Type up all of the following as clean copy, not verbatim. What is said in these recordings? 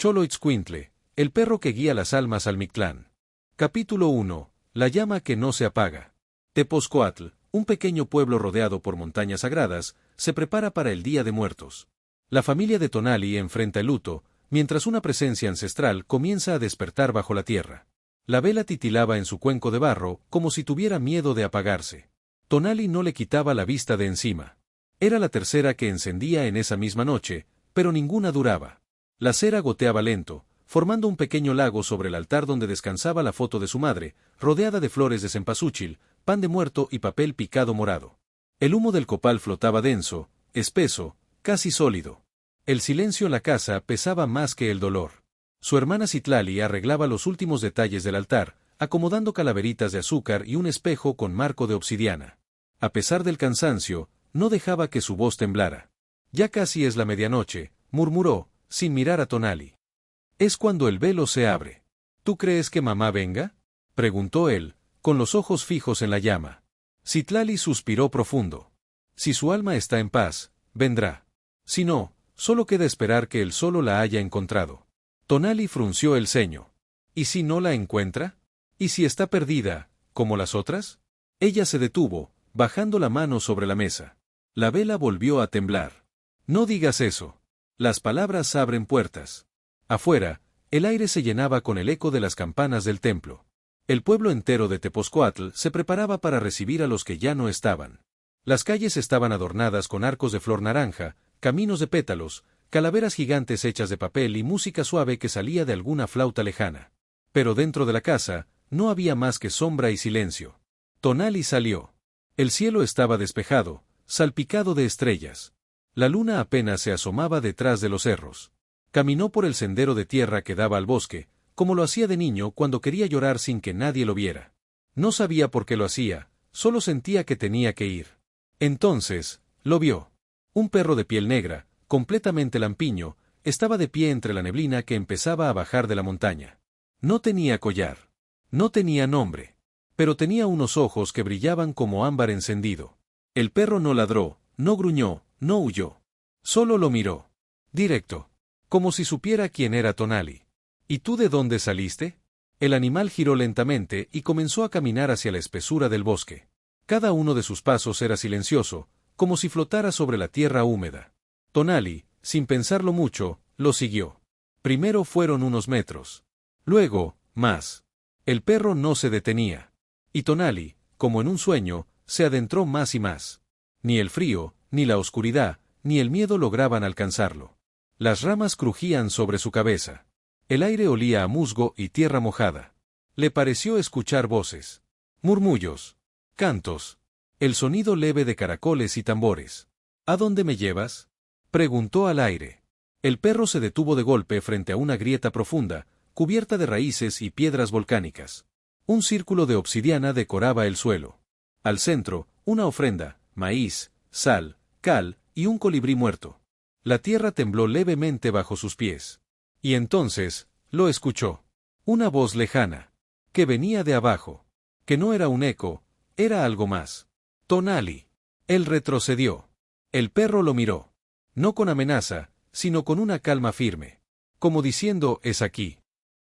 Xoloitzcuintle, el perro que guía las almas al Mictlán. Capítulo 1. La llama que no se apaga. Tepozcoatl, un pequeño pueblo rodeado por montañas sagradas, se prepara para el Día de Muertos. La familia de Tonali enfrenta el luto, mientras una presencia ancestral comienza a despertar bajo la tierra. La vela titilaba en su cuenco de barro, como si tuviera miedo de apagarse. Tonali no le quitaba la vista de encima. Era la tercera que encendía en esa misma noche, pero ninguna duraba. La cera goteaba lento, formando un pequeño lago sobre el altar donde descansaba la foto de su madre, rodeada de flores de cempasúchil, pan de muerto y papel picado morado. El humo del copal flotaba denso, espeso, casi sólido. El silencio en la casa pesaba más que el dolor. Su hermana Citlali arreglaba los últimos detalles del altar, acomodando calaveritas de azúcar y un espejo con marco de obsidiana. A pesar del cansancio, no dejaba que su voz temblara. «Ya casi es la medianoche», murmuró, sin mirar a Tonali. Es cuando el velo se abre. «¿Tú crees que mamá venga?», preguntó él, con los ojos fijos en la llama. Citlali suspiró profundo. «Si su alma está en paz, vendrá. Si no, solo queda esperar que él solo la haya encontrado». Tonali frunció el ceño. «¿Y si no la encuentra? ¿Y si está perdida, como las otras?». Ella se detuvo, bajando la mano sobre la mesa. La vela volvió a temblar. «No digas eso. Las palabras abren puertas». Afuera, el aire se llenaba con el eco de las campanas del templo. El pueblo entero de Tepozcoatl se preparaba para recibir a los que ya no estaban. Las calles estaban adornadas con arcos de flor naranja, caminos de pétalos, calaveras gigantes hechas de papel y música suave que salía de alguna flauta lejana. Pero dentro de la casa, no había más que sombra y silencio. Tonali salió. El cielo estaba despejado, salpicado de estrellas. La luna apenas se asomaba detrás de los cerros. Caminó por el sendero de tierra que daba al bosque, como lo hacía de niño cuando quería llorar sin que nadie lo viera. No sabía por qué lo hacía, solo sentía que tenía que ir. Entonces, lo vio. Un perro de piel negra, completamente lampiño, estaba de pie entre la neblina que empezaba a bajar de la montaña. No tenía collar. No tenía nombre. Pero tenía unos ojos que brillaban como ámbar encendido. El perro no ladró, no gruñó, no huyó. Solo lo miró. Directo. Como si supiera quién era Tonali. ¿Y tú de dónde saliste? El animal giró lentamente y comenzó a caminar hacia la espesura del bosque. Cada uno de sus pasos era silencioso, como si flotara sobre la tierra húmeda. Tonali, sin pensarlo mucho, lo siguió. Primero fueron unos metros. Luego, más. El perro no se detenía. Y Tonali, como en un sueño, se adentró más y más. Ni el frío, ni la oscuridad, ni el miedo lograban alcanzarlo. Las ramas crujían sobre su cabeza. El aire olía a musgo y tierra mojada. Le pareció escuchar voces. Murmullos. Cantos. El sonido leve de caracoles y tambores. ¿A dónde me llevas?, preguntó al aire. El perro se detuvo de golpe frente a una grieta profunda, cubierta de raíces y piedras volcánicas. Un círculo de obsidiana decoraba el suelo. Al centro, una ofrenda, maíz, sal, cal y un colibrí muerto. La tierra tembló levemente bajo sus pies. Y entonces, lo escuchó. Una voz lejana. Que venía de abajo. Que no era un eco, era algo más. Tonali. Él retrocedió. El perro lo miró. No con amenaza, sino con una calma firme. Como diciendo, es aquí.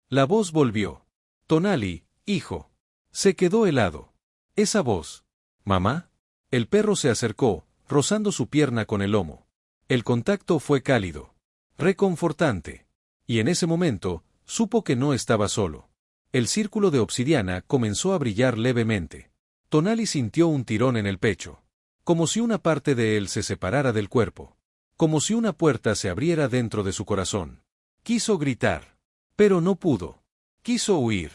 La voz volvió. Tonali, hijo. Se quedó helado. Esa voz. ¿Mamá? El perro se acercó, rozando su pierna con el lomo. El contacto fue cálido. Reconfortante. Y en ese momento, supo que no estaba solo. El círculo de obsidiana comenzó a brillar levemente. Tonali sintió un tirón en el pecho. Como si una parte de él se separara del cuerpo. Como si una puerta se abriera dentro de su corazón. Quiso gritar. Pero no pudo. Quiso huir.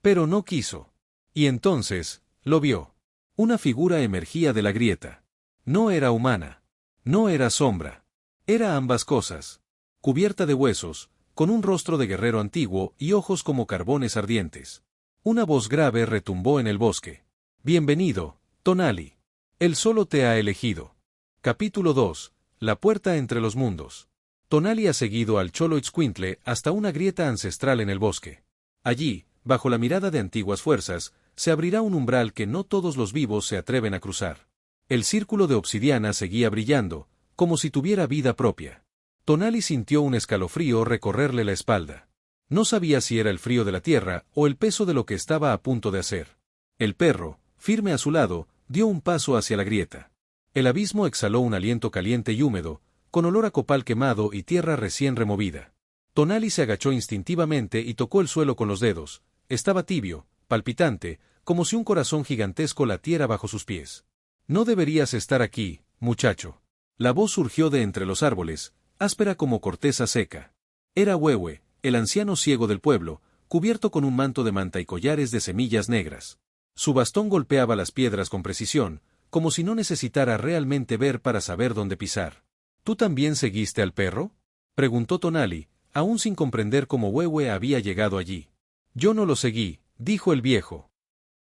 Pero no quiso. Y entonces, lo vio. Una figura emergía de la grieta. No era humana. No era sombra. Era ambas cosas. Cubierta de huesos, con un rostro de guerrero antiguo y ojos como carbones ardientes. Una voz grave retumbó en el bosque. Bienvenido, Tonali. Él solo te ha elegido. Capítulo 2. La puerta entre los mundos. Tonali ha seguido al Xoloitzcuintle hasta una grieta ancestral en el bosque. Allí, bajo la mirada de antiguas fuerzas, se abrirá un umbral que no todos los vivos se atreven a cruzar. El círculo de obsidiana seguía brillando, como si tuviera vida propia. Tonali sintió un escalofrío recorrerle la espalda. No sabía si era el frío de la tierra o el peso de lo que estaba a punto de hacer. El perro, firme a su lado, dio un paso hacia la grieta. El abismo exhaló un aliento caliente y húmedo, con olor a copal quemado y tierra recién removida. Tonali se agachó instintivamente y tocó el suelo con los dedos. Estaba tibio, palpitante, como si un corazón gigantesco latiera bajo sus pies. No deberías estar aquí, muchacho. La voz surgió de entre los árboles, áspera como corteza seca. Era Wewe, el anciano ciego del pueblo, cubierto con un manto de manta y collares de semillas negras. Su bastón golpeaba las piedras con precisión, como si no necesitara realmente ver para saber dónde pisar. ¿Tú también seguiste al perro?, preguntó Tonali, aún sin comprender cómo Wewe había llegado allí. Yo no lo seguí, dijo el viejo.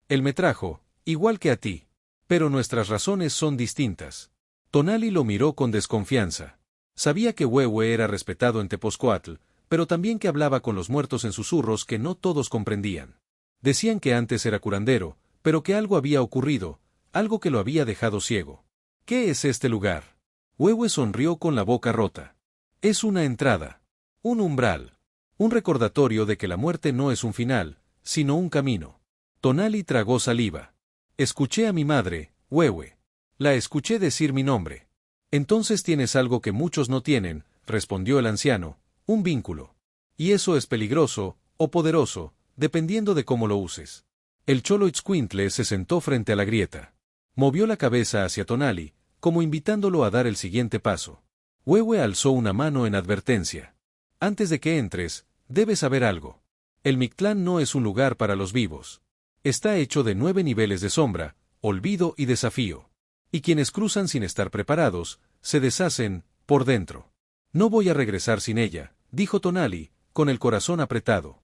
Él me trajo, igual que a ti. Pero nuestras razones son distintas. Tonali lo miró con desconfianza. Sabía que Wewe era respetado en Tepozcoatl, pero también que hablaba con los muertos en susurros que no todos comprendían. Decían que antes era curandero, pero que algo había ocurrido, algo que lo había dejado ciego. ¿Qué es este lugar? Wewe sonrió con la boca rota. Es una entrada. Un umbral. Un recordatorio de que la muerte no es un final, sino un camino. Tonali tragó saliva. Escuché a mi madre, Wewe. La escuché decir mi nombre. Entonces tienes algo que muchos no tienen, respondió el anciano, un vínculo. Y eso es peligroso, o poderoso, dependiendo de cómo lo uses. El Xoloitzcuintle se sentó frente a la grieta. Movió la cabeza hacia Tonali, como invitándolo a dar el siguiente paso. Wewe alzó una mano en advertencia. Antes de que entres, debes saber algo. El Mictlán no es un lugar para los vivos. Está hecho de 9 niveles de sombra, olvido y desafío. Y quienes cruzan sin estar preparados, se deshacen, por dentro. No voy a regresar sin ella, dijo Tonali, con el corazón apretado.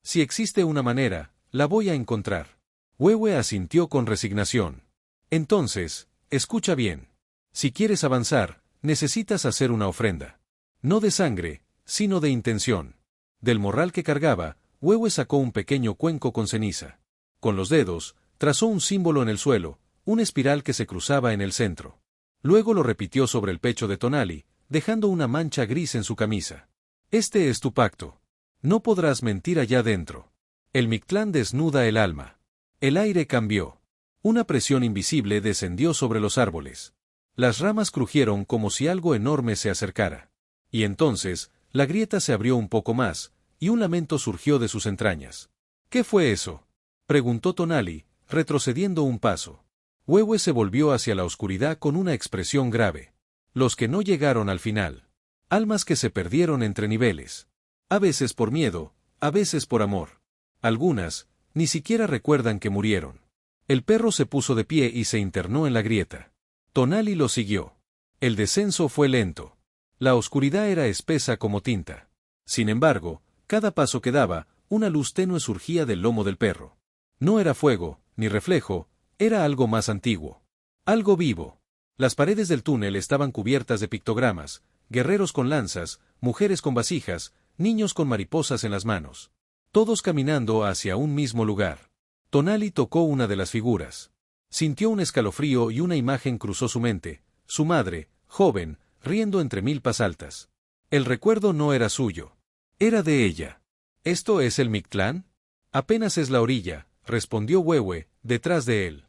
Si existe una manera, la voy a encontrar. Wewe asintió con resignación. Entonces, escucha bien. Si quieres avanzar, necesitas hacer una ofrenda. No de sangre, sino de intención. Del morral que cargaba, Wewe sacó un pequeño cuenco con ceniza. Con los dedos, trazó un símbolo en el suelo, una espiral que se cruzaba en el centro. Luego lo repitió sobre el pecho de Tonali, dejando una mancha gris en su camisa. Este es tu pacto. No podrás mentir allá dentro. El Mictlán desnuda el alma. El aire cambió. Una presión invisible descendió sobre los árboles. Las ramas crujieron como si algo enorme se acercara. Y entonces, la grieta se abrió un poco más, y un lamento surgió de sus entrañas. ¿Qué fue eso?, preguntó Tonali, retrocediendo un paso. Wewe se volvió hacia la oscuridad con una expresión grave. Los que no llegaron al final. Almas que se perdieron entre niveles. A veces por miedo, a veces por amor. Algunas, ni siquiera recuerdan que murieron. El perro se puso de pie y se internó en la grieta. Tonali lo siguió. El descenso fue lento. La oscuridad era espesa como tinta. Sin embargo, cada paso que daba, una luz tenue surgía del lomo del perro. No era fuego, ni reflejo, era algo más antiguo. Algo vivo. Las paredes del túnel estaban cubiertas de pictogramas, guerreros con lanzas, mujeres con vasijas, niños con mariposas en las manos. Todos caminando hacia un mismo lugar. Tonali tocó una de las figuras. Sintió un escalofrío y una imagen cruzó su mente, su madre, joven, riendo entre milpas altas. El recuerdo no era suyo. Era de ella. ¿Esto es el Mictlán? Apenas es la orilla, respondió Wewe, detrás de él.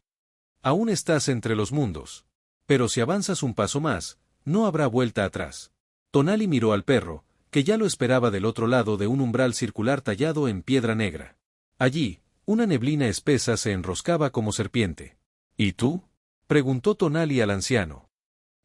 Aún estás entre los mundos. Pero si avanzas un paso más, no habrá vuelta atrás. Tonali miró al perro, que ya lo esperaba del otro lado de un umbral circular tallado en piedra negra. Allí, una neblina espesa se enroscaba como serpiente. ¿Y tú?, preguntó Tonali al anciano.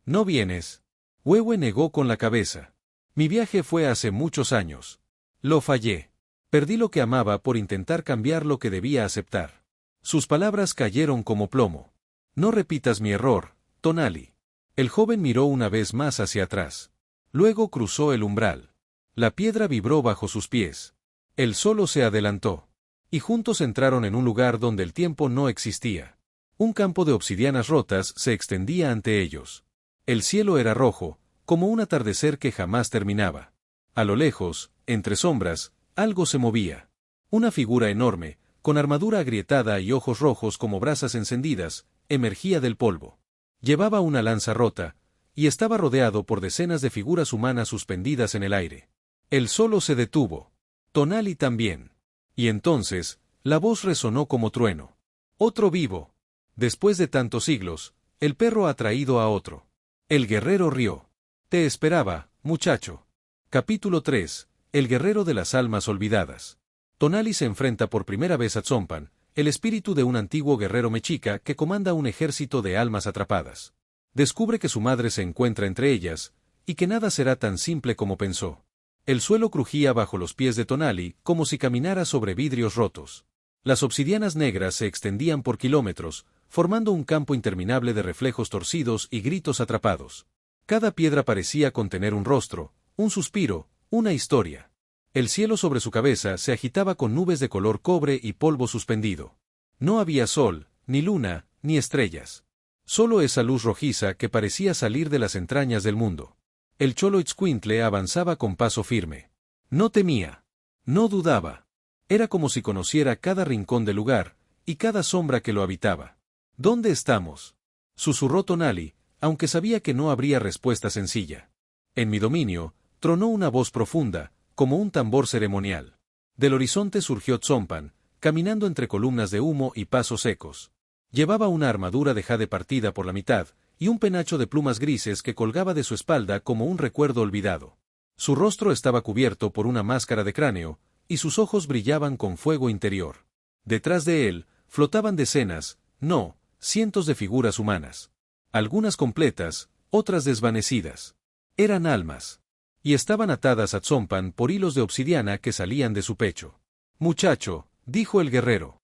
¿No vienes? Wewe negó con la cabeza. Mi viaje fue hace muchos años. Lo fallé. Perdí lo que amaba por intentar cambiar lo que debía aceptar. Sus palabras cayeron como plomo. No repitas mi error, Tonali. El joven miró una vez más hacia atrás. Luego cruzó el umbral. La piedra vibró bajo sus pies. Él solo se adelantó. Y juntos entraron en un lugar donde el tiempo no existía. Un campo de obsidianas rotas se extendía ante ellos. El cielo era rojo, como un atardecer que jamás terminaba. A lo lejos, entre sombras, algo se movía. Una figura enorme, con armadura agrietada y ojos rojos como brasas encendidas, emergía del polvo. Llevaba una lanza rota, y estaba rodeado por decenas de figuras humanas suspendidas en el aire. Él solo se detuvo. Tonali también. Y entonces, la voz resonó como trueno. Otro vivo. Después de tantos siglos, el perro ha traído a otro. El guerrero rió. Te esperaba, muchacho. Capítulo 3. El guerrero de las almas olvidadas. Tonali se enfrenta por primera vez a Tzompan, el espíritu de un antiguo guerrero mexica que comanda un ejército de almas atrapadas. Descubre que su madre se encuentra entre ellas, y que nada será tan simple como pensó. El suelo crujía bajo los pies de Tonali como si caminara sobre vidrios rotos. Las obsidianas negras se extendían por kilómetros, formando un campo interminable de reflejos torcidos y gritos atrapados. Cada piedra parecía contener un rostro, un suspiro, una historia. El cielo sobre su cabeza se agitaba con nubes de color cobre y polvo suspendido. No había sol, ni luna, ni estrellas. Solo esa luz rojiza que parecía salir de las entrañas del mundo. El Xoloitzcuintle avanzaba con paso firme. No temía. No dudaba. Era como si conociera cada rincón del lugar, y cada sombra que lo habitaba. ¿Dónde estamos?, susurró Tonali, aunque sabía que no habría respuesta sencilla. En mi dominio, tronó una voz profunda, como un tambor ceremonial. Del horizonte surgió Tzompan, caminando entre columnas de humo y pasos secos. Llevaba una armadura de jade partida por la mitad, y un penacho de plumas grises que colgaba de su espalda como un recuerdo olvidado. Su rostro estaba cubierto por una máscara de cráneo, y sus ojos brillaban con fuego interior. Detrás de él, flotaban decenas, no, cientos de figuras humanas. Algunas completas, otras desvanecidas. Eran almas. Y estaban atadas a Tzompan por hilos de obsidiana que salían de su pecho. Muchacho, dijo el guerrero.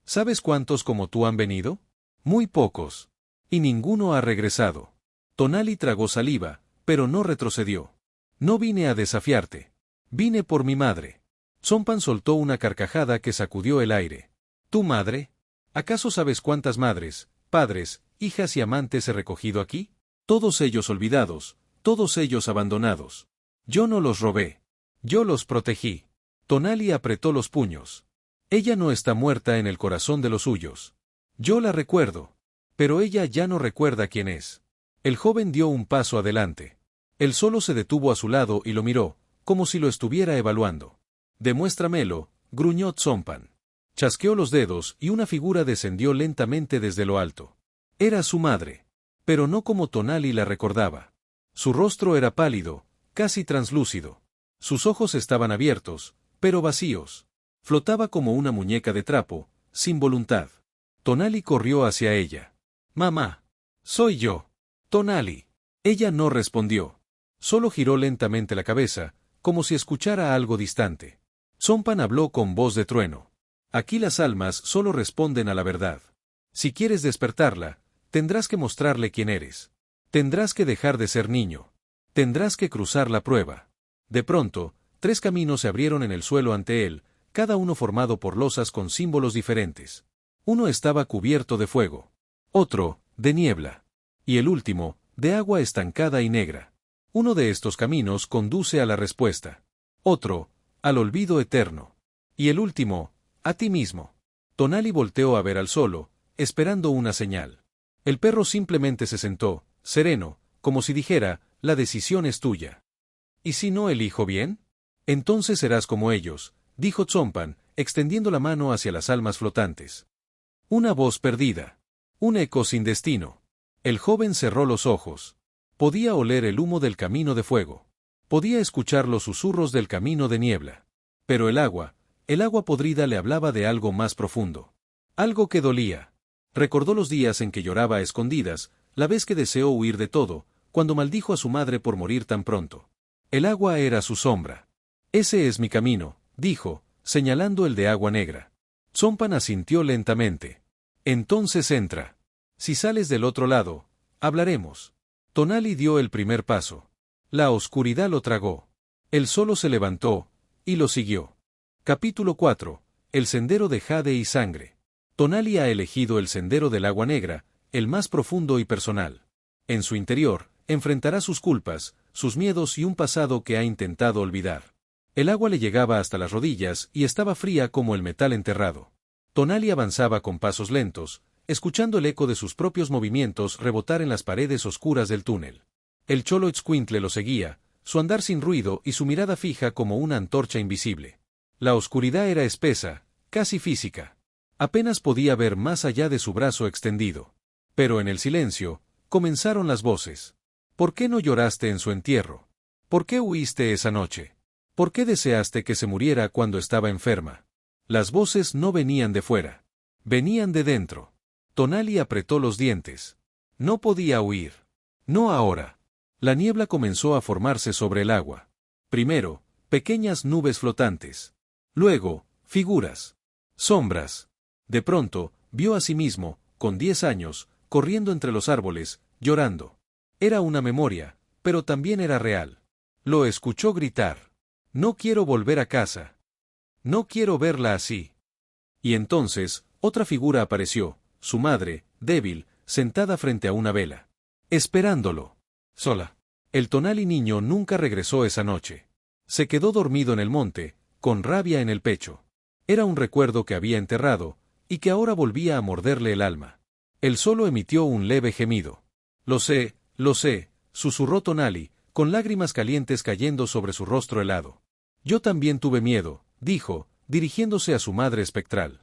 ¿Sabes cuántos como tú han venido? Muy pocos. Y ninguno ha regresado. Tonali tragó saliva, pero no retrocedió. No vine a desafiarte. Vine por mi madre. Tzompan soltó una carcajada que sacudió el aire. ¿Tu madre? ¿Acaso sabes cuántas madres, padres, hijas y amantes he recogido aquí? Todos ellos olvidados, todos ellos abandonados. Yo no los robé. Yo los protegí. Tonali apretó los puños. Ella no está muerta en el corazón de los suyos. Yo la recuerdo. Pero ella ya no recuerda quién es. El joven dio un paso adelante. Él solo se detuvo a su lado y lo miró, como si lo estuviera evaluando. Demuéstramelo, gruñó Tzompan. Chasqueó los dedos y una figura descendió lentamente desde lo alto. Era su madre. Pero no como Tonali la recordaba. Su rostro era pálido, casi translúcido. Sus ojos estaban abiertos, pero vacíos. Flotaba como una muñeca de trapo, sin voluntad. Tonali corrió hacia ella. «Mamá. Soy yo. Tonali». Ella no respondió. Solo giró lentamente la cabeza, como si escuchara algo distante. Tzompan habló con voz de trueno. «Aquí las almas solo responden a la verdad. Si quieres despertarla, tendrás que mostrarle quién eres. Tendrás que dejar de ser niño. Tendrás que cruzar la prueba». De pronto, 3 caminos se abrieron en el suelo ante él, cada uno formado por losas con símbolos diferentes. Uno estaba cubierto de fuego. Otro, de niebla. Y el último, de agua estancada y negra. Uno de estos caminos conduce a la respuesta. Otro, al olvido eterno. Y el último, a ti mismo. Tonali volteó a ver al solo, esperando una señal. El perro simplemente se sentó, sereno, como si dijera, la decisión es tuya. ¿Y si no elijo bien? Entonces serás como ellos, dijo Tzompan, extendiendo la mano hacia las almas flotantes. Una voz perdida. Un eco sin destino. El joven cerró los ojos. Podía oler el humo del camino de fuego. Podía escuchar los susurros del camino de niebla. Pero el agua podrida le hablaba de algo más profundo. Algo que dolía. Recordó los días en que lloraba a escondidas, la vez que deseó huir de todo, cuando maldijo a su madre por morir tan pronto. El agua era su sombra. Ese es mi camino, dijo, señalando el de agua negra. Tzompan asintió lentamente. Entonces entra. Si sales del otro lado, hablaremos. Tonali dio el primer paso. La oscuridad lo tragó. Él solo se levantó, y lo siguió. Capítulo 4. El sendero de jade y sangre. Tonali ha elegido el sendero del agua negra, el más profundo y personal. En su interior, enfrentará sus culpas, sus miedos y un pasado que ha intentado olvidar. El agua le llegaba hasta las rodillas y estaba fría como el metal enterrado. Tonali avanzaba con pasos lentos, escuchando el eco de sus propios movimientos rebotar en las paredes oscuras del túnel. El Xoloitzcuintle lo seguía, su andar sin ruido y su mirada fija como una antorcha invisible. La oscuridad era espesa, casi física. Apenas podía ver más allá de su brazo extendido. Pero en el silencio, comenzaron las voces. ¿Por qué no lloraste en su entierro? ¿Por qué huiste esa noche? ¿Por qué deseaste que se muriera cuando estaba enferma? Las voces no venían de fuera. Venían de dentro. Tonali apretó los dientes. No podía huir. No ahora. La niebla comenzó a formarse sobre el agua. Primero, pequeñas nubes flotantes. Luego, figuras. Sombras. De pronto, vio a sí mismo, con 10 años, corriendo entre los árboles, llorando. Era una memoria, pero también era real. Lo escuchó gritar. No quiero volver a casa. No quiero verla así. Y entonces, otra figura apareció, su madre, débil, sentada frente a una vela. Esperándolo. Sola. El Tonali niño nunca regresó esa noche. Se quedó dormido en el monte, con rabia en el pecho. Era un recuerdo que había enterrado, y que ahora volvía a morderle el alma. Él solo emitió un leve gemido. Lo sé, susurró Tonali, con lágrimas calientes cayendo sobre su rostro helado. Yo también tuve miedo, dijo, dirigiéndose a su madre espectral.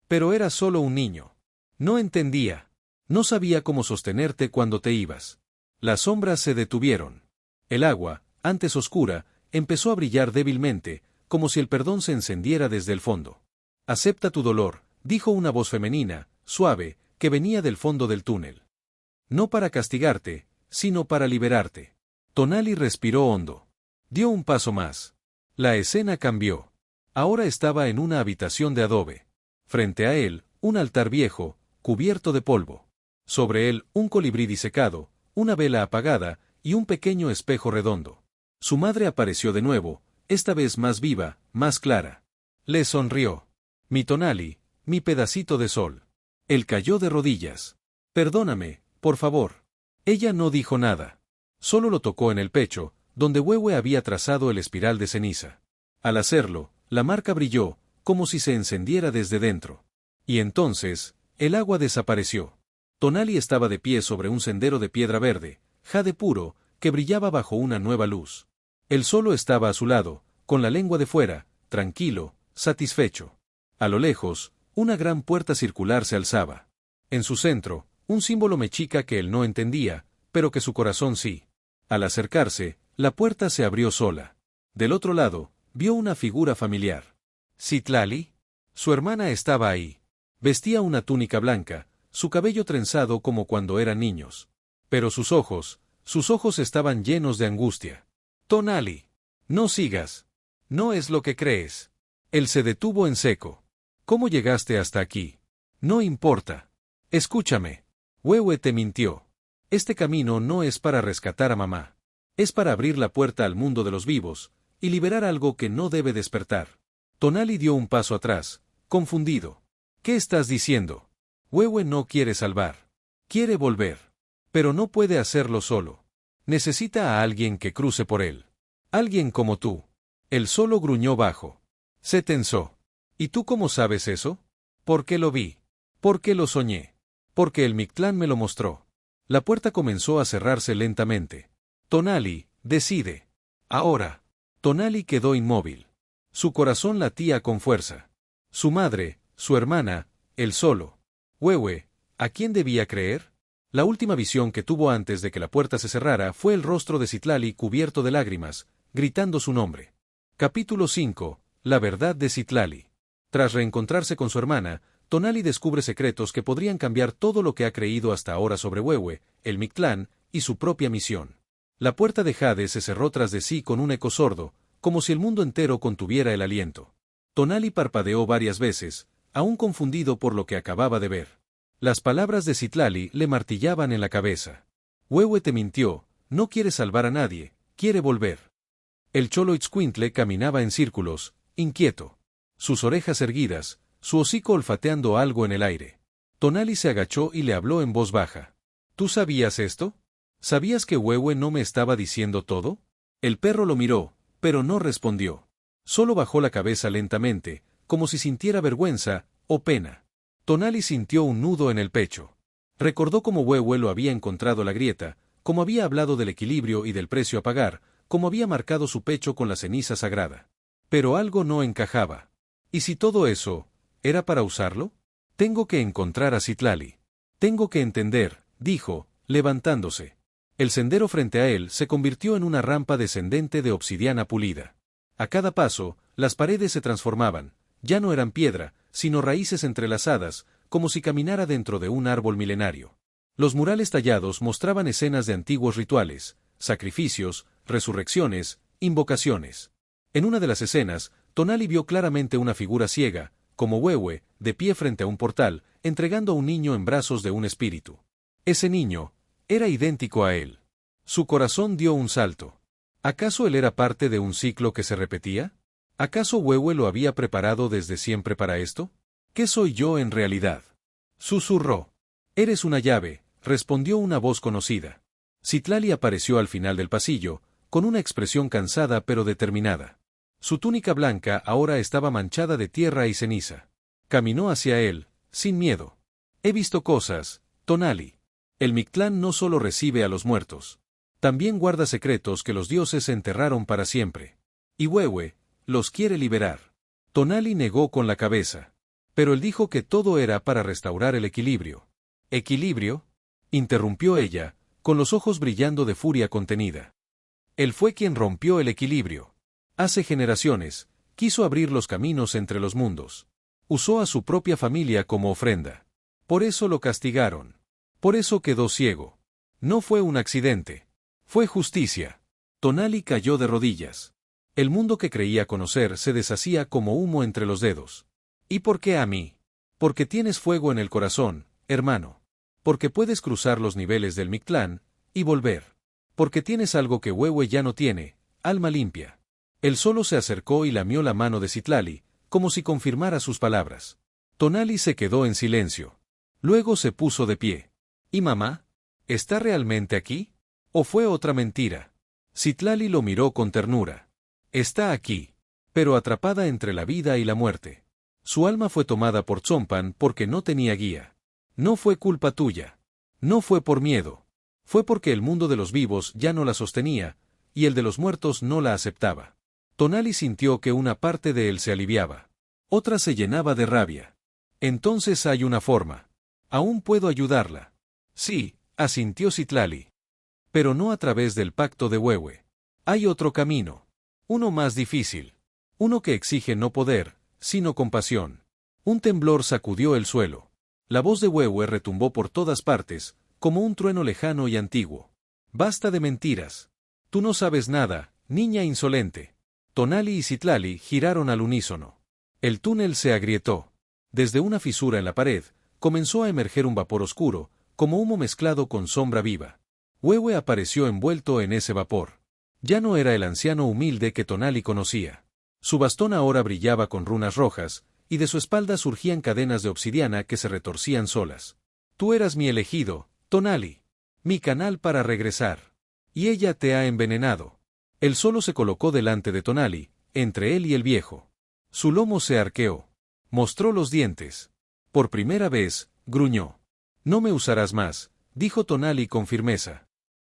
Pero era solo un niño. No entendía. No sabía cómo sostenerte cuando te ibas. Las sombras se detuvieron. El agua, antes oscura, empezó a brillar débilmente, como si el perdón se encendiera desde el fondo. Acepta tu dolor, dijo una voz femenina, suave, que venía del fondo del túnel. No para castigarte, sino para liberarte. Tonali respiró hondo. Dio un paso más. La escena cambió. Ahora estaba en una habitación de adobe. Frente a él, un altar viejo, cubierto de polvo. Sobre él, un colibrí disecado, una vela apagada y un pequeño espejo redondo. Su madre apareció de nuevo, esta vez más viva, más clara. Le sonrió. Mi Tonali, mi pedacito de sol. Él cayó de rodillas. Perdóname, por favor. Ella no dijo nada. Solo lo tocó en el pecho, donde Wewe había trazado el espiral de ceniza. Al hacerlo, la marca brilló, como si se encendiera desde dentro. Y entonces, el agua desapareció. Tonali estaba de pie sobre un sendero de piedra verde, jade puro, que brillaba bajo una nueva luz. Él solo estaba a su lado, con la lengua de fuera, tranquilo, satisfecho. A lo lejos, una gran puerta circular se alzaba. En su centro, un símbolo mexica que él no entendía, pero que su corazón sí. Al acercarse, la puerta se abrió sola. Del otro lado, vio una figura familiar. ¿Citlali? Su hermana estaba ahí. Vestía una túnica blanca, su cabello trenzado como cuando eran niños. Pero sus ojos estaban llenos de angustia. Tonali, no sigas. No es lo que crees. Él se detuvo en seco. ¿Cómo llegaste hasta aquí? No importa. Escúchame. Wewe te mintió. Este camino no es para rescatar a mamá. Es para abrir la puerta al mundo de los vivos, y liberar algo que no debe despertar. Tonali dio un paso atrás, confundido. ¿Qué estás diciendo? Wewe no quiere salvar. Quiere volver. Pero no puede hacerlo solo. Necesita a alguien que cruce por él. Alguien como tú. Él solo gruñó bajo. Se tensó. ¿Y tú cómo sabes eso? Porque lo vi. Porque lo soñé. Porque el Mictlán me lo mostró. La puerta comenzó a cerrarse lentamente. Tonali, decide. Ahora. Tonali quedó inmóvil. Su corazón latía con fuerza. Su madre, su hermana, él solo. Wewe, ¿a quién debía creer? La última visión que tuvo antes de que la puerta se cerrara fue el rostro de Citlali cubierto de lágrimas, gritando su nombre. Capítulo 5. La verdad de Citlali. Tras reencontrarse con su hermana, Tonali descubre secretos que podrían cambiar todo lo que ha creído hasta ahora sobre Wewe, el Mictlán, y su propia misión. La puerta de jade se cerró tras de sí con un eco sordo, como si el mundo entero contuviera el aliento. Tonali parpadeó varias veces, aún confundido por lo que acababa de ver. Las palabras de Citlali le martillaban en la cabeza. Wewe te mintió, no quiere salvar a nadie, quiere volver. El Xoloitzcuintle caminaba en círculos, inquieto. Sus orejas erguidas, su hocico olfateando algo en el aire. Tonali se agachó y le habló en voz baja. ¿Tú sabías esto? ¿Sabías que Wewe no me estaba diciendo todo? El perro lo miró, pero no respondió. Solo bajó la cabeza lentamente, como si sintiera vergüenza o pena. Tonali sintió un nudo en el pecho. Recordó cómo Wewe lo había encontrado la grieta, como había hablado del equilibrio y del precio a pagar, como había marcado su pecho con la ceniza sagrada. Pero algo no encajaba. ¿Y si todo eso era para usarlo? Tengo que encontrar a Citlali. Tengo que entender, dijo, levantándose. El sendero frente a él se convirtió en una rampa descendente de obsidiana pulida. A cada paso, las paredes se transformaban, ya no eran piedra, sino raíces entrelazadas, como si caminara dentro de un árbol milenario. Los murales tallados mostraban escenas de antiguos rituales, sacrificios, resurrecciones, invocaciones. En una de las escenas, Tonali vio claramente una figura ciega, como Wewe, de pie frente a un portal, entregando a un niño en brazos de un espíritu. Ese niño era idéntico a él. Su corazón dio un salto. ¿Acaso él era parte de un ciclo que se repetía? ¿Acaso Wewe lo había preparado desde siempre para esto? ¿Qué soy yo en realidad? Susurró. Eres una llave, respondió una voz conocida. Citlali apareció al final del pasillo, con una expresión cansada pero determinada. Su túnica blanca ahora estaba manchada de tierra y ceniza. Caminó hacia él, sin miedo. He visto cosas, Tonali. El Mictlán no solo recibe a los muertos. También guarda secretos que los dioses enterraron para siempre. Y Wewe los quiere liberar. Tonali negó con la cabeza. Pero él dijo que todo era para restaurar el equilibrio. ¿Equilibrio? Interrumpió ella, con los ojos brillando de furia contenida. Él fue quien rompió el equilibrio. Hace generaciones, quiso abrir los caminos entre los mundos. Usó a su propia familia como ofrenda. Por eso lo castigaron. Por eso quedó ciego. No fue un accidente. Fue justicia. Tonali cayó de rodillas. El mundo que creía conocer se deshacía como humo entre los dedos. ¿Y por qué a mí? Porque tienes fuego en el corazón, hermano. Porque puedes cruzar los niveles del Mictlán y volver. Porque tienes algo que Wewe ya no tiene, alma limpia. Él solo se acercó y lamió la mano de Citlali, como si confirmara sus palabras. Tonali se quedó en silencio. Luego se puso de pie. ¿Y mamá? ¿Está realmente aquí? ¿O fue otra mentira? Citlali lo miró con ternura. Está aquí, pero atrapada entre la vida y la muerte. Su alma fue tomada por Tzompan porque no tenía guía. No fue culpa tuya. No fue por miedo. Fue porque el mundo de los vivos ya no la sostenía, y el de los muertos no la aceptaba. Tonali sintió que una parte de él se aliviaba. Otra se llenaba de rabia. Entonces hay una forma. Aún puedo ayudarla. Sí, asintió Citlali. Pero no a través del pacto de Wewe. Hay otro camino. Uno más difícil. Uno que exige no poder, sino compasión. Un temblor sacudió el suelo. La voz de Wewe retumbó por todas partes, como un trueno lejano y antiguo. Basta de mentiras. Tú no sabes nada, niña insolente. Tonali y Citlali giraron al unísono. El túnel se agrietó. Desde una fisura en la pared, comenzó a emerger un vapor oscuro, como humo mezclado con sombra viva. Wewe apareció envuelto en ese vapor. Ya no era el anciano humilde que Tonali conocía. Su bastón ahora brillaba con runas rojas, y de su espalda surgían cadenas de obsidiana que se retorcían solas. Tú eras mi elegido, Tonali. Mi canal para regresar. Y ella te ha envenenado. Él solo se colocó delante de Tonali, entre él y el viejo. Su lomo se arqueó. Mostró los dientes. Por primera vez, gruñó. No me usarás más, dijo Tonali con firmeza.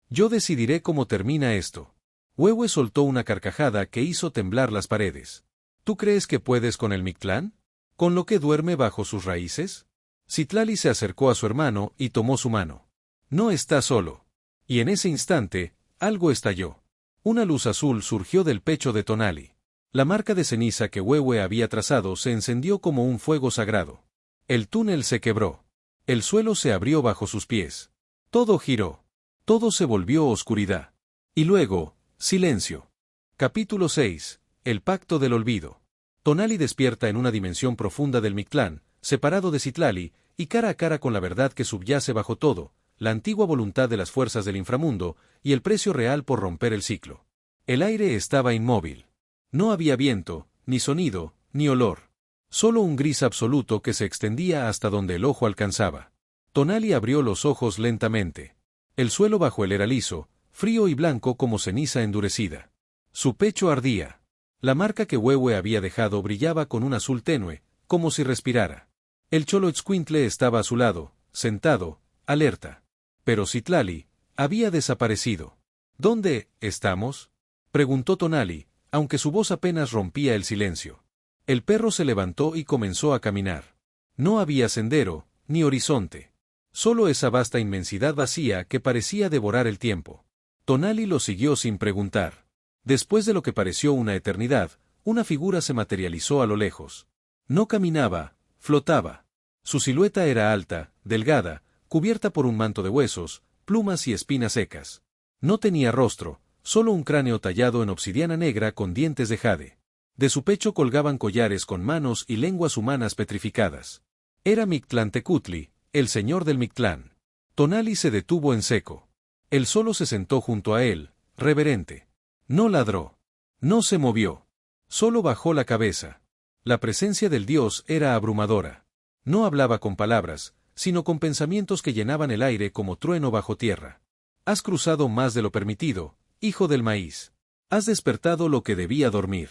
Yo decidiré cómo termina esto. Wewe soltó una carcajada que hizo temblar las paredes. ¿Tú crees que puedes con el Mictlán? ¿Con lo que duerme bajo sus raíces? Citlali se acercó a su hermano y tomó su mano. No está solo. Y en ese instante, algo estalló. Una luz azul surgió del pecho de Tonali. La marca de ceniza que Wewe había trazado se encendió como un fuego sagrado. El túnel se quebró. El suelo se abrió bajo sus pies. Todo giró. Todo se volvió oscuridad. Y luego, silencio. Capítulo 6. El pacto del olvido. Tonali despierta en una dimensión profunda del Mictlán, separado de Citlali, y cara a cara con la verdad que subyace bajo todo, la antigua voluntad de las fuerzas del inframundo, y el precio real por romper el ciclo. El aire estaba inmóvil. No había viento, ni sonido, ni olor. Solo un gris absoluto que se extendía hasta donde el ojo alcanzaba. Tonali abrió los ojos lentamente. El suelo bajo él era liso, frío y blanco como ceniza endurecida. Su pecho ardía. La marca que Wewe había dejado brillaba con un azul tenue, como si respirara. El Xoloitzcuintle estaba a su lado, sentado, alerta. Pero Citlali, Había desaparecido. ¿Dónde estamos?, preguntó Tonali, aunque su voz apenas rompía el silencio. El perro se levantó y comenzó a caminar. No había sendero, ni horizonte. Solo esa vasta inmensidad vacía que parecía devorar el tiempo. Tonali lo siguió sin preguntar. Después de lo que pareció una eternidad, una figura se materializó a lo lejos. No caminaba, flotaba. Su silueta era alta, delgada, cubierta por un manto de huesos, plumas y espinas secas. No tenía rostro, solo un cráneo tallado en obsidiana negra con dientes de jade. De su pecho colgaban collares con manos y lenguas humanas petrificadas. Era Mictlantecutli, el señor del Mictlán. Tonali se detuvo en seco. Él solo se sentó junto a él, reverente. No ladró. No se movió. Solo bajó la cabeza. La presencia del dios era abrumadora. No hablaba con palabras, sino con pensamientos que llenaban el aire como trueno bajo tierra. Has cruzado más de lo permitido, hijo del maíz. Has despertado lo que debía dormir.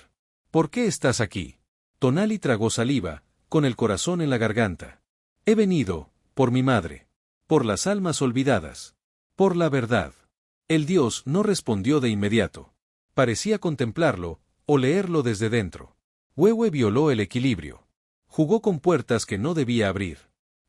¿Por qué estás aquí? Tonali tragó saliva, con el corazón en la garganta. He venido, por mi madre. Por las almas olvidadas. Por la verdad. El dios no respondió de inmediato. Parecía contemplarlo, o leerlo desde dentro. Huehue violó el equilibrio. Jugó con puertas que no debía abrir.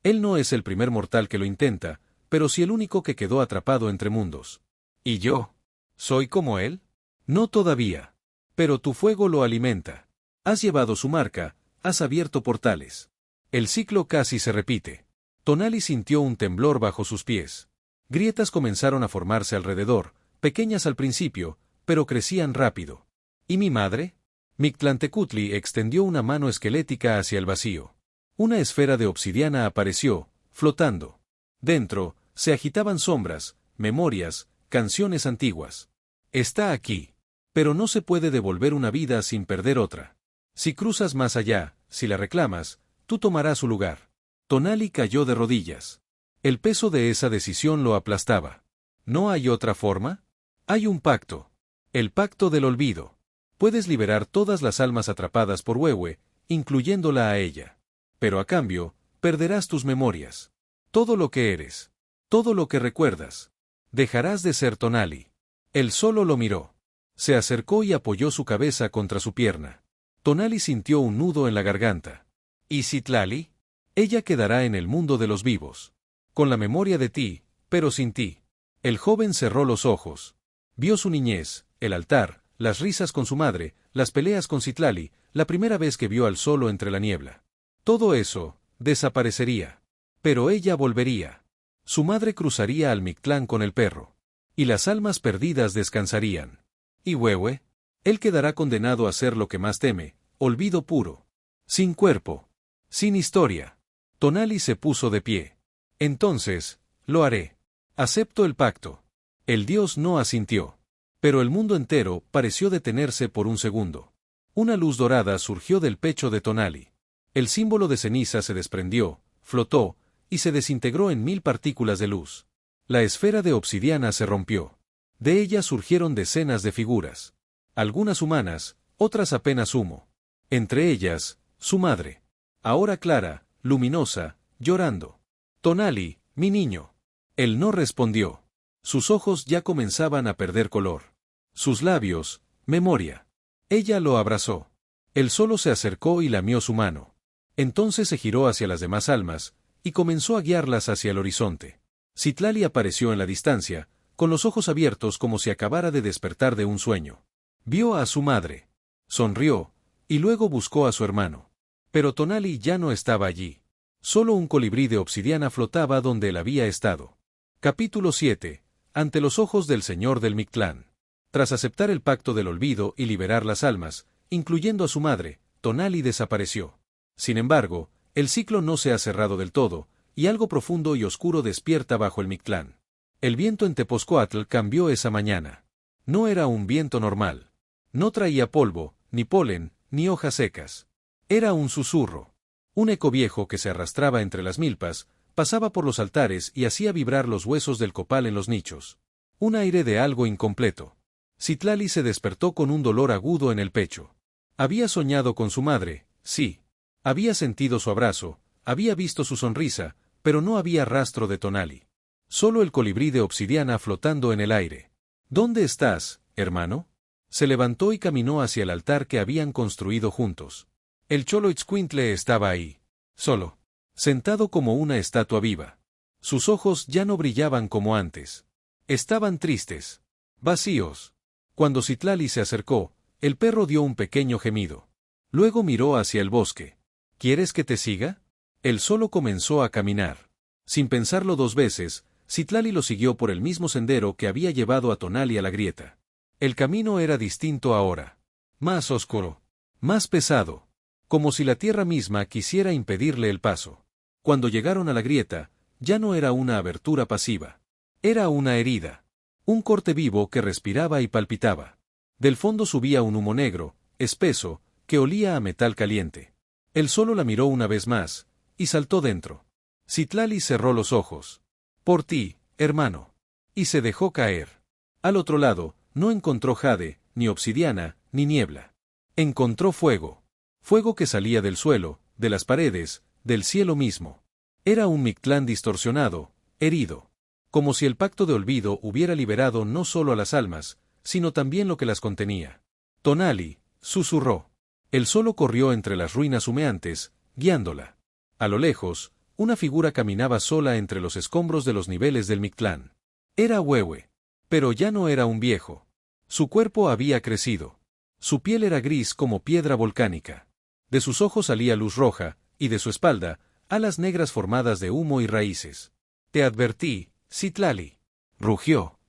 Él no es el primer mortal que lo intenta, pero sí el único que quedó atrapado entre mundos. ¿Y yo? ¿Soy como él? No todavía. Pero tu fuego lo alimenta. Has llevado su marca, has abierto portales. El ciclo casi se repite. Tonali sintió un temblor bajo sus pies. Grietas comenzaron a formarse alrededor, pequeñas al principio, pero crecían rápido. ¿Y mi madre? Mictlantecutli extendió una mano esquelética hacia el vacío. Una esfera de obsidiana apareció, flotando. Dentro, se agitaban sombras, memorias, canciones antiguas. Está aquí. Pero no se puede devolver una vida sin perder otra. Si cruzas más allá, si la reclamas, tú tomarás su lugar. Tonali cayó de rodillas. El peso de esa decisión lo aplastaba. ¿No hay otra forma? Hay un pacto. El pacto del olvido. Puedes liberar todas las almas atrapadas por Huehue, incluyéndola a ella. Pero a cambio, perderás tus memorias. Todo lo que eres. Todo lo que recuerdas. Dejarás de ser Tonali. Él solo lo miró. Se acercó y apoyó su cabeza contra su pierna. Tonali sintió un nudo en la garganta. ¿Y Citlali? Ella quedará en el mundo de los vivos. Con la memoria de ti, pero sin ti. El joven cerró los ojos. Vio su niñez, el altar, las risas con su madre, las peleas con Citlali, la primera vez que vio al solo entre la niebla. Todo eso desaparecería. Pero ella volvería. Su madre cruzaría al Mictlán con el perro. Y las almas perdidas descansarían. ¿Y Huehue? Él quedará condenado a ser lo que más teme, olvido puro. Sin cuerpo. Sin historia. Tonali se puso de pie. Entonces, lo haré. Acepto el pacto. El dios no asintió. Pero el mundo entero pareció detenerse por un segundo. Una luz dorada surgió del pecho de Tonali. El símbolo de ceniza se desprendió, flotó, y se desintegró en 1000 partículas de luz. La esfera de obsidiana se rompió. De ella surgieron decenas de figuras. Algunas humanas, otras apenas humo. Entre ellas, su madre. Ahora clara, luminosa, llorando. Tonali, mi niño. Él no respondió. Sus ojos ya comenzaban a perder color. Sus labios, memoria. Ella lo abrazó. Él solo se acercó y lamió su mano. Entonces se giró hacia las demás almas, y comenzó a guiarlas hacia el horizonte. Citlali apareció en la distancia, con los ojos abiertos como si acabara de despertar de un sueño. Vio a su madre. Sonrió, y luego buscó a su hermano. Pero Tonali ya no estaba allí. Solo un colibrí de obsidiana flotaba donde él había estado. Capítulo 7. Ante los ojos del señor del Mictlán. Tras aceptar el pacto del olvido y liberar las almas, incluyendo a su madre, Tonali desapareció. Sin embargo, el ciclo no se ha cerrado del todo, y algo profundo y oscuro despierta bajo el Mictlán. El viento en Tepozcoatl cambió esa mañana. No era un viento normal. No traía polvo, ni polen, ni hojas secas. Era un susurro. Un eco viejo que se arrastraba entre las milpas, pasaba por los altares y hacía vibrar los huesos del copal en los nichos. Un aire de algo incompleto. Citlali se despertó con un dolor agudo en el pecho. Había soñado con su madre, sí. Había sentido su abrazo, había visto su sonrisa, pero no había rastro de Tonali. Solo el colibrí de obsidiana flotando en el aire. ¿Dónde estás, hermano? Se levantó y caminó hacia el altar que habían construido juntos. El Xoloitzcuintle estaba ahí, solo, sentado como una estatua viva. Sus ojos ya no brillaban como antes. Estaban tristes, vacíos. Cuando Citlali se acercó, el perro dio un pequeño gemido. Luego miró hacia el bosque. ¿Quieres que te siga? Él solo comenzó a caminar. Sin pensarlo dos veces, Citlali lo siguió por el mismo sendero que había llevado a Tonali a la grieta. El camino era distinto ahora. Más oscuro. Más pesado. Como si la tierra misma quisiera impedirle el paso. Cuando llegaron a la grieta, ya no era una abertura pasiva. Era una herida. Un corte vivo que respiraba y palpitaba. Del fondo subía un humo negro, espeso, que olía a metal caliente. Él solo la miró una vez más, y saltó dentro. Citlali cerró los ojos. Por ti, hermano. Y se dejó caer. Al otro lado, no encontró jade, ni obsidiana, ni niebla. Encontró fuego. Fuego que salía del suelo, de las paredes, del cielo mismo. Era un Mictlán distorsionado, herido. Como si el pacto de olvido hubiera liberado no solo a las almas, sino también lo que las contenía. Tonali, susurró. Él solo corrió entre las ruinas humeantes, guiándola. A lo lejos, una figura caminaba sola entre los escombros de los niveles del Mictlán. Era Wewe. Pero ya no era un viejo. Su cuerpo había crecido. Su piel era gris como piedra volcánica. De sus ojos salía luz roja, y de su espalda, alas negras formadas de humo y raíces. Te advertí, Citlali. Rugió.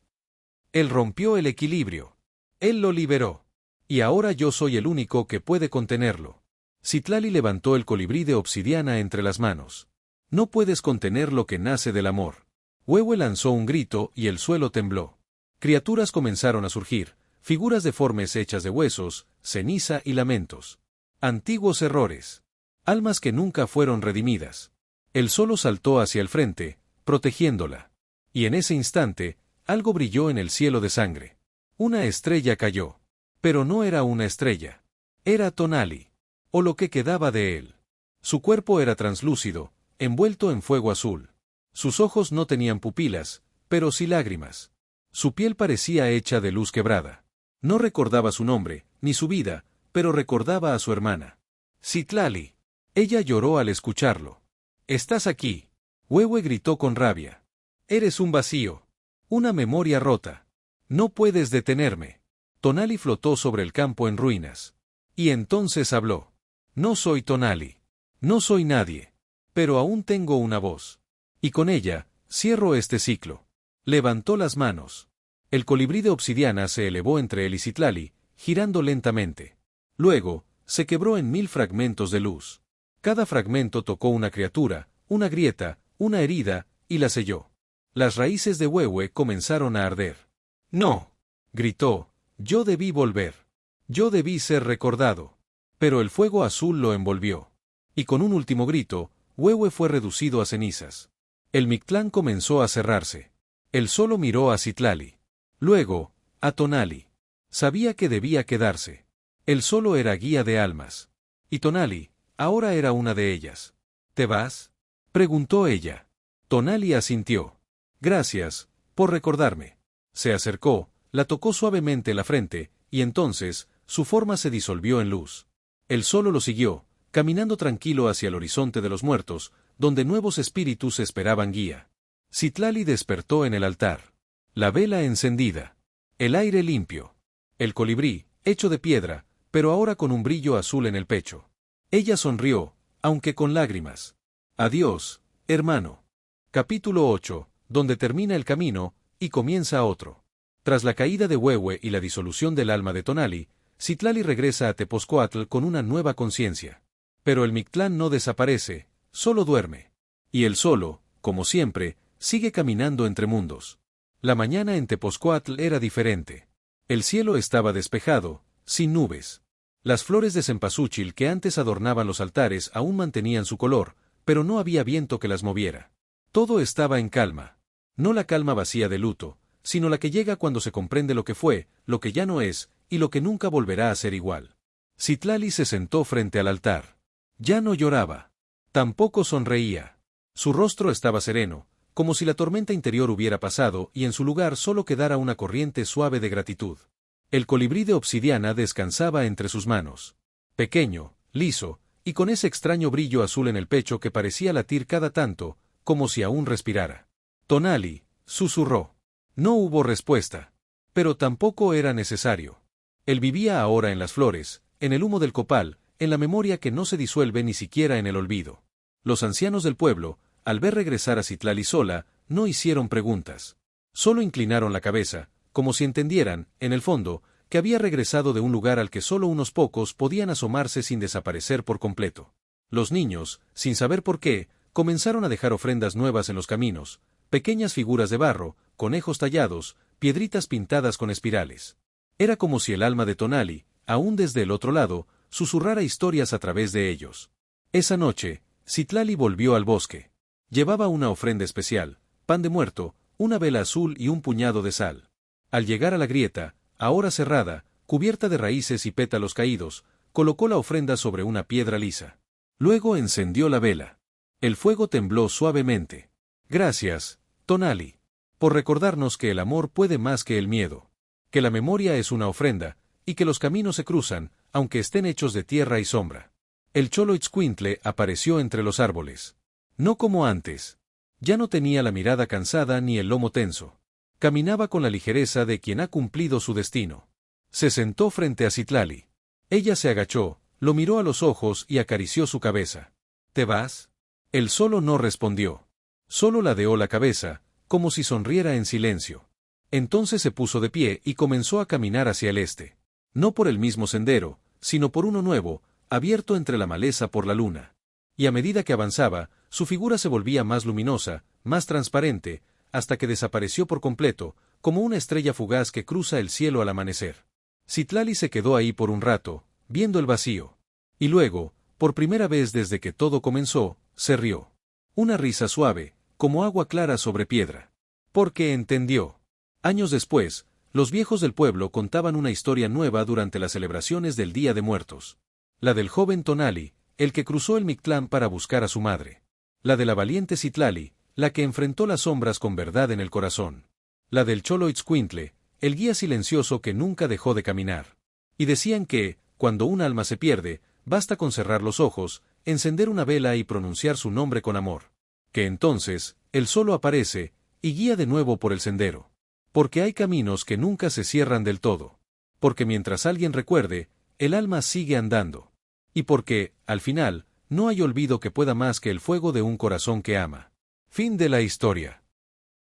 Él rompió el equilibrio. Él lo liberó. Y ahora yo soy el único que puede contenerlo. Citlali levantó el colibrí de obsidiana entre las manos. No puedes contener lo que nace del amor. Wewe lanzó un grito y el suelo tembló. Criaturas comenzaron a surgir, figuras deformes hechas de huesos, ceniza y lamentos. Antiguos errores. Almas que nunca fueron redimidas. Él solo saltó hacia el frente, protegiéndola. Y en ese instante, algo brilló en el cielo de sangre. Una estrella cayó. Pero no era una estrella. Era Tonali. O lo que quedaba de él. Su cuerpo era translúcido, envuelto en fuego azul. Sus ojos no tenían pupilas, pero sí lágrimas. Su piel parecía hecha de luz quebrada. No recordaba su nombre, ni su vida, pero recordaba a su hermana. Citlali. Ella lloró al escucharlo. «Estás aquí». Wewe gritó con rabia. «Eres un vacío. Una memoria rota. No puedes detenerme». Tonali flotó sobre el campo en ruinas. Y entonces habló. «No soy Tonali. No soy nadie. Pero aún tengo una voz. Y con ella, cierro este ciclo». Levantó las manos. El colibrí de obsidiana se elevó entre él y Citlali, girando lentamente. Luego, se quebró en 1000 fragmentos de luz. Cada fragmento tocó una criatura, una grieta, una herida, y la selló. Las raíces de Wewe comenzaron a arder. «No», gritó, «yo debí volver. Yo debí ser recordado». Pero el fuego azul lo envolvió. Y con un último grito, Wewe fue reducido a cenizas. El Mictlán comenzó a cerrarse. Él solo miró a Citlali. Luego, a Tonali. Sabía que debía quedarse. Él solo era guía de almas. Y Tonali, ahora era una de ellas. ¿Te vas?, preguntó ella. Tonali asintió. «Gracias, por recordarme». Se acercó, la tocó suavemente la frente, y entonces, su forma se disolvió en luz. Él solo lo siguió, caminando tranquilo hacia el horizonte de los muertos, donde nuevos espíritus esperaban guía. Citlali despertó en el altar. La vela encendida. El aire limpio. El colibrí, hecho de piedra, pero ahora con un brillo azul en el pecho. Ella sonrió, aunque con lágrimas. «Adiós, hermano». Capítulo 8, donde termina el camino, y comienza otro. Tras la caída de Wewe y la disolución del alma de Tonali, Citlali regresa a Tepozcoatl con una nueva conciencia. Pero el Mictlán no desaparece, solo duerme. Y él solo, como siempre, sigue caminando entre mundos. La mañana en Tepozcoatl era diferente. El cielo estaba despejado, sin nubes. Las flores de cempasúchil que antes adornaban los altares aún mantenían su color, pero no había viento que las moviera. Todo estaba en calma. No la calma vacía de luto, sino la que llega cuando se comprende lo que fue, lo que ya no es, y lo que nunca volverá a ser igual. Citlali se sentó frente al altar. Ya no lloraba. Tampoco sonreía. Su rostro estaba sereno, como si la tormenta interior hubiera pasado y en su lugar solo quedara una corriente suave de gratitud. El colibrí de obsidiana descansaba entre sus manos. Pequeño, liso, y con ese extraño brillo azul en el pecho que parecía latir cada tanto, como si aún respirara. Tonali, susurró. No hubo respuesta. Pero tampoco era necesario. Él vivía ahora en las flores, en el humo del copal, en la memoria que no se disuelve ni siquiera en el olvido. Los ancianos del pueblo, al ver regresar a Citlali sola, no hicieron preguntas. Solo inclinaron la cabeza, como si entendieran, en el fondo, que había regresado de un lugar al que solo unos pocos podían asomarse sin desaparecer por completo. Los niños, sin saber por qué, comenzaron a dejar ofrendas nuevas en los caminos, pequeñas figuras de barro, conejos tallados, piedritas pintadas con espirales. Era como si el alma de Tonali, aún desde el otro lado, susurrara historias a través de ellos. Esa noche, Citlali volvió al bosque. Llevaba una ofrenda especial, pan de muerto, una vela azul y un puñado de sal. Al llegar a la grieta, ahora cerrada, cubierta de raíces y pétalos caídos, colocó la ofrenda sobre una piedra lisa. Luego encendió la vela. El fuego tembló suavemente. Gracias, Tonali, por recordarnos que el amor puede más que el miedo. Que la memoria es una ofrenda, y que los caminos se cruzan, aunque estén hechos de tierra y sombra. El Xoloitzcuintle apareció entre los árboles. No como antes. Ya no tenía la mirada cansada ni el lomo tenso. Caminaba con la ligereza de quien ha cumplido su destino. Se sentó frente a Citlali. Ella se agachó, lo miró a los ojos y acarició su cabeza. ¿Te vas? Él solo no respondió. Solo ladeó la cabeza, como si sonriera en silencio. Entonces se puso de pie y comenzó a caminar hacia el este. No por el mismo sendero, sino por uno nuevo, abierto entre la maleza por la luna. Y a medida que avanzaba, su figura se volvía más luminosa, más transparente, hasta que desapareció por completo, como una estrella fugaz que cruza el cielo al amanecer. Citlali se quedó ahí por un rato, viendo el vacío. Y luego, por primera vez desde que todo comenzó, se rió. Una risa suave, como agua clara sobre piedra. Porque entendió. Años después, los viejos del pueblo contaban una historia nueva durante las celebraciones del Día de Muertos. La del joven Tonali, el que cruzó el Mictlán para buscar a su madre. La de la valiente Citlali, la que enfrentó las sombras con verdad en el corazón. La del Xoloitzcuintle, el guía silencioso que nunca dejó de caminar. Y decían que, cuando un alma se pierde, basta con cerrar los ojos, encender una vela y pronunciar su nombre con amor. Que entonces, él solo aparece, y guía de nuevo por el sendero. Porque hay caminos que nunca se cierran del todo. Porque mientras alguien recuerde, el alma sigue andando. Y porque, al final, no hay olvido que pueda más que el fuego de un corazón que ama. Fin de la historia.